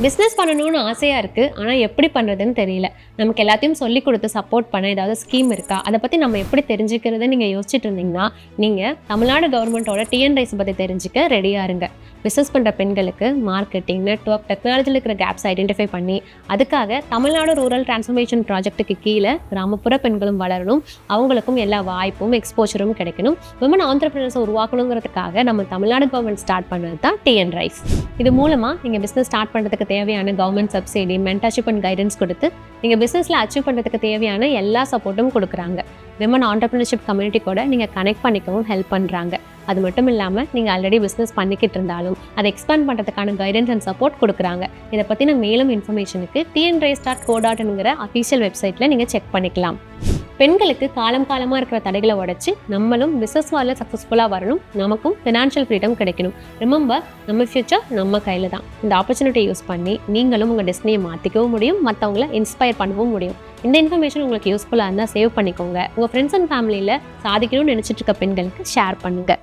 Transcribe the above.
Business பண்ணணும்னு ஆசையாக இருக்குது, ஆனால் எப்படி பண்ணுறதுன்னு தெரியல. நமக்கு எல்லாத்தையும் சொல்லி கொடுத்து சப்போர்ட் பண்ண ஏதாவது ஸ்கீம் இருக்கா? அதை பற்றி நம்ம எப்படி தெரிஞ்சுக்கிறதுன்னு நீங்கள் யோசிச்சுட்டு இருந்தீங்கன்னா, நீங்கள் தமிழ்நாடு கவர்மெண்ட்டோட டிஎன் ரைஸ் பற்றி தெரிஞ்சுக்க ரெடியாக இருங்க. பிஸ்னஸ் பண்ணுற பெண்களுக்கு மார்க்கெட்டிங், நெட்வொர்க், டெக்னாலஜியில் இருக்கிற கேப்ஸ் ஐடென்டிஃபை பண்ணி அதுக்காக தமிழ்நாடு ரூரல் டிரான்ஸ்ஃபர்மேஷன் ப்ராஜெக்ட்டுக்கு கீழே கிராமப்புற பெண்களும் வளரணும், அவங்களுக்கும் எல்லா வாய்ப்பும் எக்ஸ்போஜரும் கிடைக்கணும், விமன் ஆண்டர்பிரினர்ஸை உருவாக்கணுங்கிறதுக்காக நம்ம தமிழ்நாடு கவர்மெண்ட் ஸ்டார்ட் பண்ணது தான் டிஎன் ரைஸ். இது மூலமாக நீங்கள் பிஸ்னஸ் ஸ்டார்ட் பண்ணுறதுக்கு தேவையான government subsidy, mentorship and guidance கொடுத்து நீங்கள் பிஸ்னஸில் அச்சீவ் பண்ணுறதுக்கு தேவையான எல்லா சப்போர்ட்டும் கொடுக்குறாங்க. விமன் ஆண்டர்பிரினர்ஷிப் கம்யூனிட்டி கூட நீங்கள் கனெக்ட் பண்ணிக்கவும் ஹெல்ப் பண்ணுறாங்க. அது மட்டும் இல்லாமல் நீங்கள் ஆல்ரெடி பிஸ்னஸ் பண்ணிக்கிட்டு இருந்தாலும் அதை எக்ஸ்பேண்ட் பண்ணுறதுக்கான கைடன்ஸ் அண்ட் சப்போர்ட் கொடுக்குறாங்க. இதை பற்றின மேலும் இன்ஃபர்மேஷனுக்கு tnrace.co.inங்கிற அஃபீஷியல் வெப்சைட்டில் நீங்கள் செக் பண்ணிக்கலாம். பெண்களுக்கு காலமாக இருக்கிற தடைகளை உடைச்சு நம்மளும் பிஸ்னஸ் வாலில் சக்ஸஸ்ஃபுல்லாக வரணும், நமக்கும் ஃபினான்ஷியல் ஃப்ரீடம் கிடைக்கணும். ரிமெம்பர், நம்ம ஃபியூச்சர் நம்ம கையில் தான். இந்த ஆப்பர்ச்சுனிட்டியை யூஸ் பண்ணி நீங்களும் உங்கள் டெஸ்டினியை மாற்றிக்கவும் முடியும், மற்றவங்கள இன்ஸ்பயர் பண்ணவும் முடியும். இந்த இன்ஃபர்மேஷன் உங்களுக்கு யூஸ்ஃபுல்லாக இருந்தால் சேவ் பண்ணிக்கோங்க. உங்கள் ஃப்ரெண்ட்ஸ் அண்ட் ஃபேமிலியில் சாதிக்கணும்னு நினச்சிட்டு இருக்க பெண்களுக்கு ஷேர் பண்ணுங்கள்.